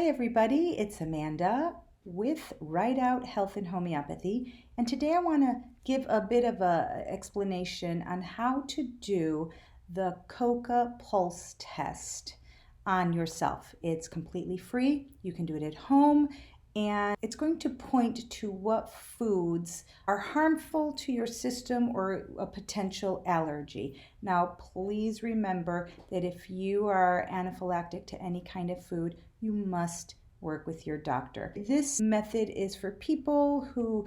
Hi everybody, it's Amanda with Right Out Health and Homeopathy, and today I want to give a bit of an explanation on how to do the Coca pulse test on yourself. It's completely free, you can do it at home, and it's going to point to what foods are harmful to your system or a potential allergy. Now, please remember that if you are anaphylactic to any kind of food, you must work with your doctor. This method is for people who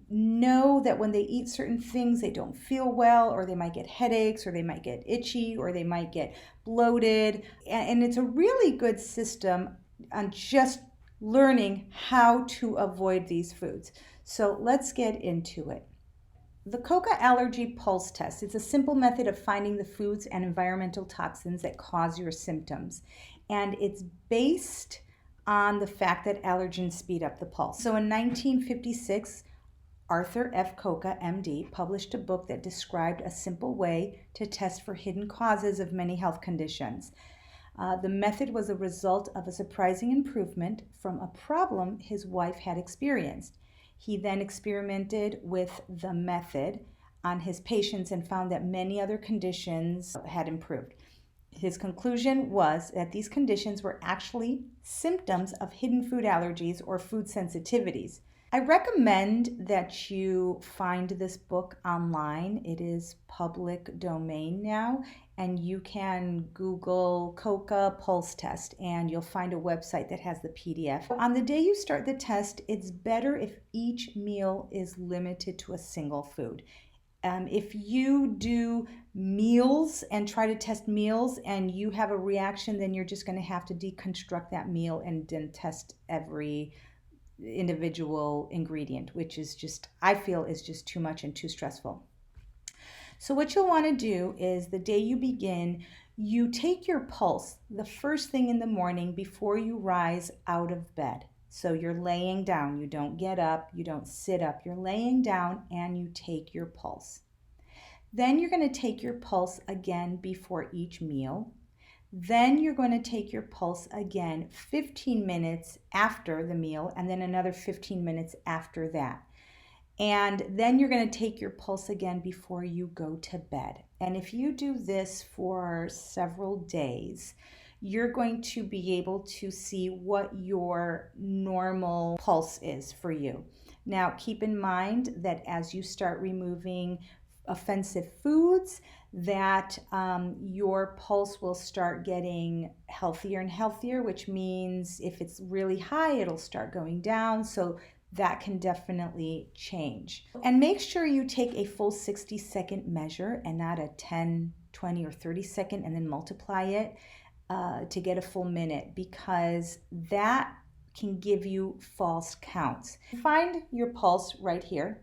know that when they eat certain things, they don't feel well, or they might get headaches, or they might get itchy, or they might get bloated. And it's a really good system on just learning how to avoid these foods. So let's get into it. The Coca allergy pulse test is a simple method of finding the foods and environmental toxins that cause your symptoms. And it's based on the fact that allergens speed up the pulse. So in 1956, Arthur F. Coca, MD, published a book that described a simple way to test for hidden causes of many health conditions. The method was a result of a surprising improvement from a problem his wife had experienced. He then experimented with the method on his patients and found that many other conditions had improved. His conclusion was that these conditions were actually symptoms of hidden food allergies or food sensitivities. I recommend that you find this book online. It is public domain now, and you can Google Coca pulse test and you'll find a website that has the PDF. On the day you start the test, it's better if each meal is limited to a single food. If you do meals and try to test meals and you have a reaction, then you're just going to have to deconstruct that meal and then test every individual ingredient, which is just, I feel, is just too much and too stressful. So what you'll want to do is the day you begin, you take your pulse the first thing in the morning before you rise out of bed. So you're laying down, you don't get up, you don't sit up, you're laying down and you take your pulse. Then you're going to take your pulse again before each meal. Then you're going to take your pulse again 15 minutes after the meal, and then another 15 minutes after that. And then you're going to take your pulse again before you go to bed. And if you do this for several days, you're going to be able to see what your normal pulse is for you. Now, keep in mind that as you start removing offensive foods, that your pulse will start getting healthier and healthier, which means if it's really high, it'll start going down. So that can definitely change. And make sure you take a full 60-second measure and not a 10, 20, or 30-second and then multiply it to get a full minute, because that can give you false counts. Find your pulse right here.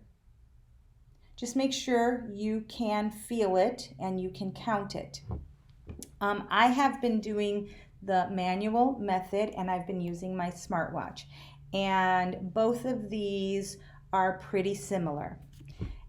Just make sure you can feel it and you can count it. I have been doing the manual method and I've been using my smartwatch. And both of these are pretty similar.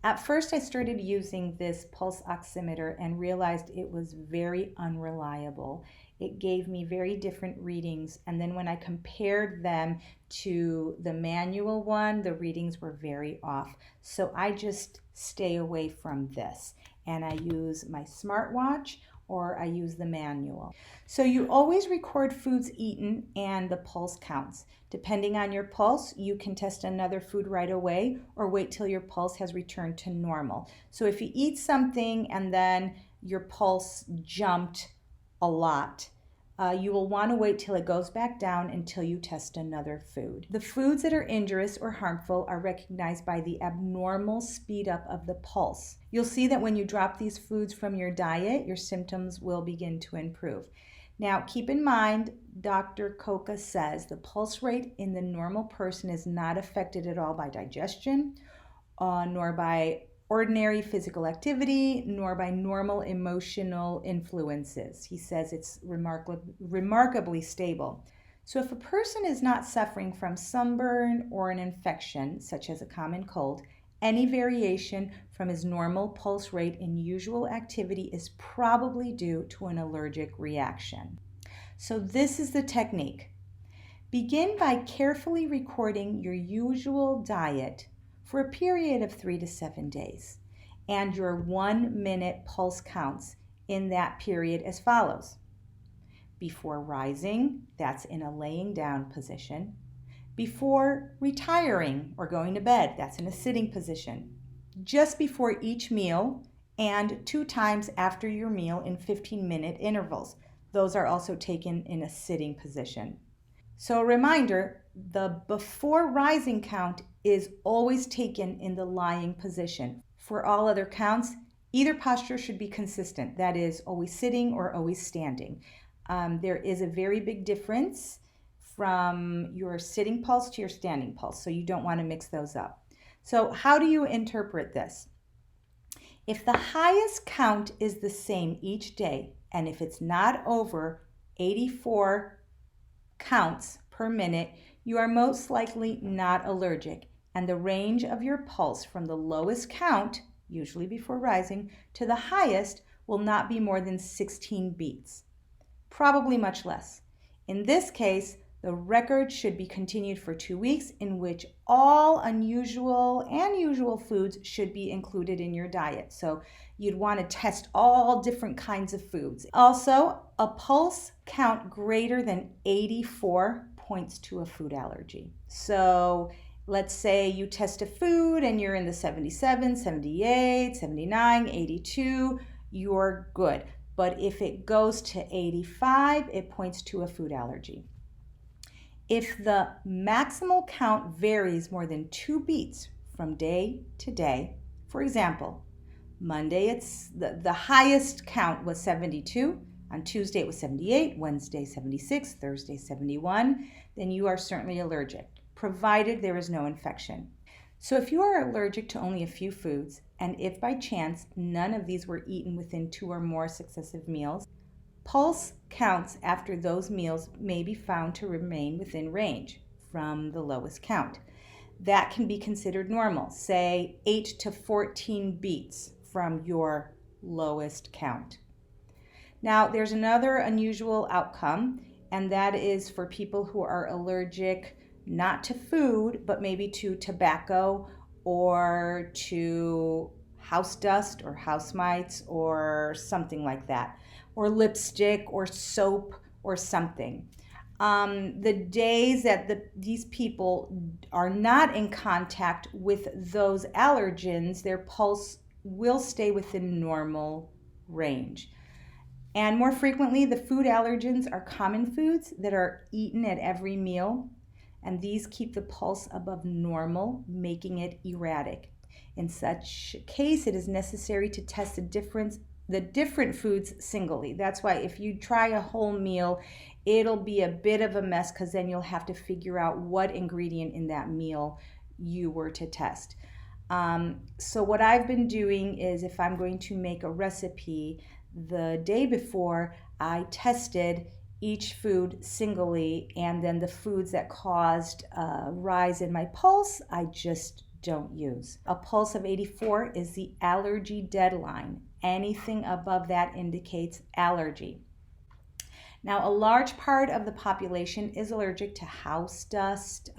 At first, I started using this pulse oximeter and realized it was very unreliable. It gave me very different readings, and then when I compared them to the manual one, the readings were very off. So I just stay away from this, and I use my smartwatch or I use the manual. So you always record foods eaten and the pulse counts. Depending on your pulse, you can test another food right away or wait till your pulse has returned to normal. So if you eat something and then your pulse jumped a lot, you will want to wait till it goes back down until you test another food. The foods that are injurious or harmful are recognized by the abnormal speed up of the pulse. You'll see that when you drop these foods from your diet, your symptoms will begin to improve. Now, keep in mind, Dr. Coca says the pulse rate in the normal person is not affected at all by digestion, nor by ordinary physical activity, nor by normal emotional influences. He says it's remarkably stable. So if a person is not suffering from sunburn or an infection, such as a common cold, any variation from his normal pulse rate in usual activity is probably due to an allergic reaction. So this is the technique. Begin by carefully recording your usual diet for a period of 3 to 7 days and your 1-minute pulse counts in that period as follows. Before rising, that's in a laying down position. Before retiring or going to bed, that's in a sitting position. Just before each meal and 2 times after your meal in 15-minute intervals. Those are also taken in a sitting position. So a reminder, the before rising count is always taken in the lying position. For all other counts, either posture should be consistent. That is, always sitting or always standing. There is a very big difference from your sitting pulse to your standing pulse, so you don't want to mix those up. So how do you interpret this? If the highest count is the same each day, and if it's not over 84 counts per minute, you are most likely not allergic, and the range of your pulse from the lowest count, usually before rising, to the highest will not be more than 16 beats, probably much less. In this case, the record should be continued for 2 weeks, in which all unusual and usual foods should be included in your diet. So you'd want to test all different kinds of foods. Also, a pulse count greater than 84 points to a food allergy. So let's say you test a food and you're in the 77, 78, 79, 82, you're good. But if it goes to 85, it points to a food allergy. If the maximal count varies more than 2 beats from day to day, for example, Monday it's the highest count was 72, on Tuesday it was 78, Wednesday 76, Thursday 71, then you are certainly allergic, provided there is no infection. So if you are allergic to only a few foods, and if by chance none of these were eaten within 2 or more successive meals, pulse counts after those meals may be found to remain within range from the lowest count. That can be considered normal, say 8 to 14 beats from your lowest count. Now, there's another unusual outcome, and that is for people who are allergic not to food, but maybe to tobacco or to house dust or house mites or something like that, or lipstick or soap or something. The days that these people are not in contact with those allergens, their pulse will stay within normal range. And more frequently, the food allergens are common foods that are eaten at every meal, and these keep the pulse above normal, making it erratic. In such case, it is necessary to test the different foods singly. That's why if you try a whole meal, it'll be a bit of a mess, because then you'll have to figure out what ingredient in that meal you were to test. So what I've been doing is, if I'm going to make a recipe, the day before I tested each food singly, and then the foods that caused a rise in my pulse, I just don't use. A pulse of 84 is the allergy deadline. Anything above that indicates allergy. Now, a large part of the population is allergic to house dust,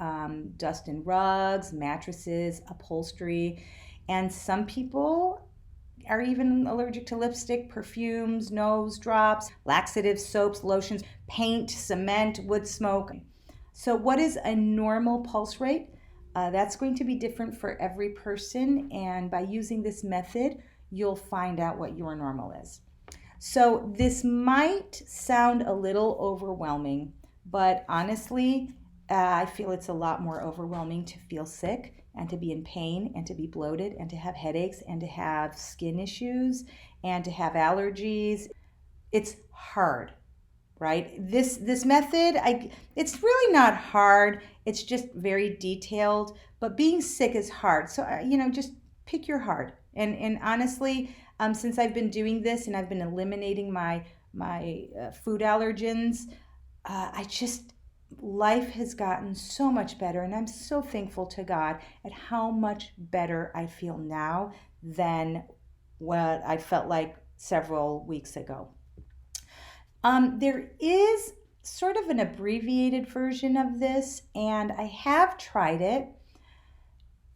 dust in rugs, mattresses, upholstery, and some people are even allergic to lipstick, perfumes, nose drops, laxatives, soaps, lotions, paint, cement, wood smoke. So what is a normal pulse rate? That's going to be different for every person, and by using this method, you'll find out what your normal is. So this might sound a little overwhelming, but honestly, I feel it's a lot more overwhelming to feel sick and to be in pain and to be bloated and to have headaches and to have skin issues and to have allergies. It's hard, right? This method, it's really not hard. It's just very detailed, but being sick is hard. So, just pick your heart. And honestly, since I've been doing this and I've been eliminating my food allergens, life has gotten so much better, and I'm so thankful to God at how much better I feel now than what I felt like several weeks ago. There is sort of an abbreviated version of this, and I have tried it,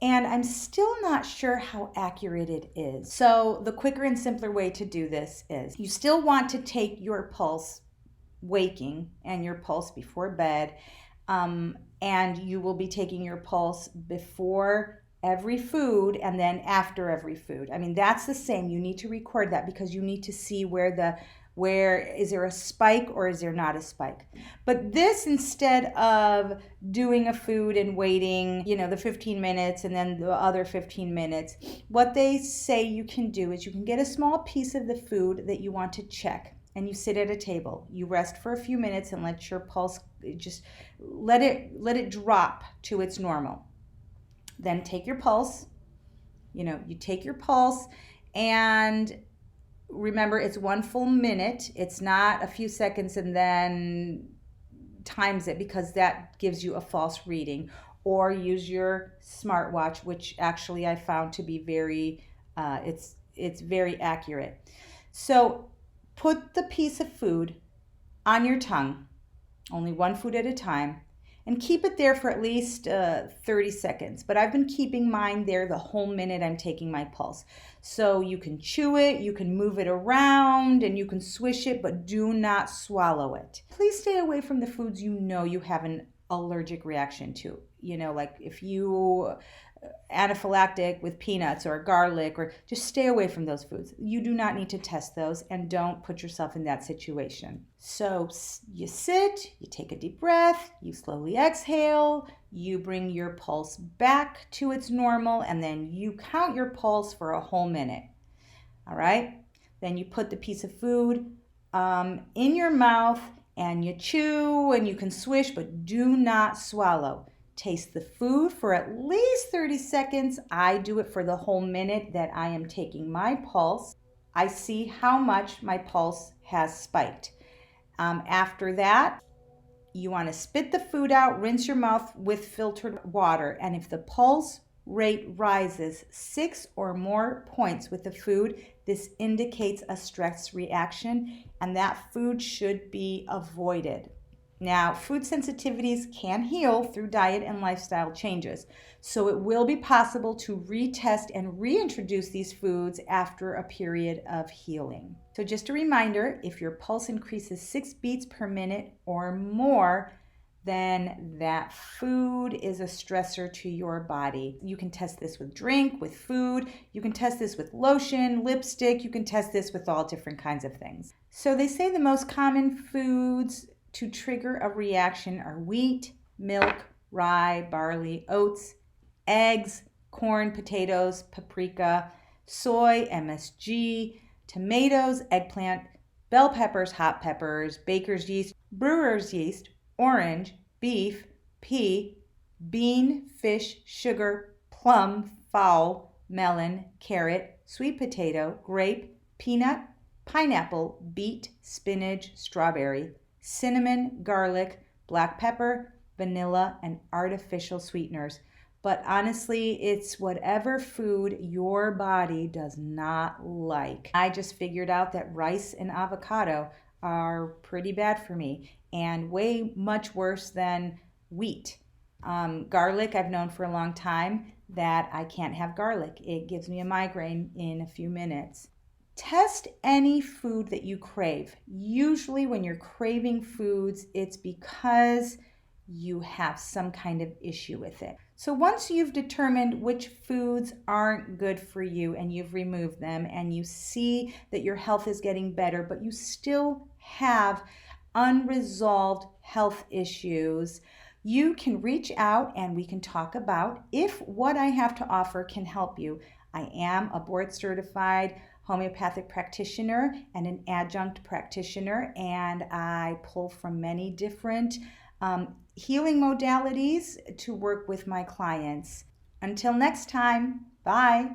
and I'm still not sure how accurate it is. So the quicker and simpler way to do this is you still want to take your pulse waking and your pulse before bed, and you will be taking your pulse before every food and then after every food. I mean, that's the same. You need to record that because you need to see where is there a spike or is there not a spike. But this, instead of doing a food and waiting, the 15 minutes and then the other 15 minutes, what they say you can do is you can get a small piece of the food that you want to check, and you sit at a table. You rest for a few minutes and let your pulse just let it drop to its normal. Then take your pulse. You take your pulse, and remember, it's 1 full minute. It's not a few seconds and then times it, because that gives you a false reading. Or use your smartwatch, which actually I found to be very it's very accurate. So put the piece of food on your tongue, only one food at a time, and keep it there for at least 30 seconds. But I've been keeping mine there the whole minute I'm taking my pulse. So you can chew it, you can move it around, and you can swish it, but do not swallow it. Please stay away from the foods you have an allergic reaction to. Like if you anaphylactic with peanuts or garlic, or just stay away from those foods. You do not need to test those, and don't put yourself in that situation. So you sit, you take a deep breath, you slowly exhale, you bring your pulse back to its normal, and then you count your pulse for a whole minute. All right? Then you put the piece of food in your mouth, and you chew, and you can swish, but do not swallow. Taste the food for at least 30 seconds. I do it for the whole minute that I am taking my pulse. I see how much my pulse has spiked. After that, you want to spit the food out, rinse your mouth with filtered water, and if the pulse rate rises 6 or more points with the food, this indicates a stress reaction, and that food should be avoided. Now, food sensitivities can heal through diet and lifestyle changes, so it will be possible to retest and reintroduce these foods after a period of healing. So just a reminder, if your pulse increases 6 beats per minute or more, then that food is a stressor to your body. You can test this with drink, with food. You can test this with lotion, lipstick. You can test this with all different kinds of things. So they say the most common foods to trigger a reaction are wheat, milk, rye, barley, oats, eggs, corn, potatoes, paprika, soy, MSG, tomatoes, eggplant, bell peppers, hot peppers, baker's yeast, brewer's yeast, orange, beef, pea, bean, fish, sugar, plum, fowl, melon, carrot, sweet potato, grape, peanut, pineapple, beet, spinach, strawberry, cinnamon, garlic, black pepper, vanilla, and artificial sweeteners. But honestly, it's whatever food your body does not like. I just figured out that rice and avocado are pretty bad for me, and way much worse than wheat. Garlic, I've known for a long time that I can't have garlic. It gives me a migraine in a few minutes. Test any food that you crave. Usually when you're craving foods, it's because you have some kind of issue with it. So once you've determined which foods aren't good for you and you've removed them, and you see that your health is getting better, but you still have unresolved health issues, you can reach out and we can talk about if what I have to offer can help you. I am a board certified homeopathic practitioner and an adjunct practitioner, and I pull from many different healing modalities to work with my clients. Until next time, bye.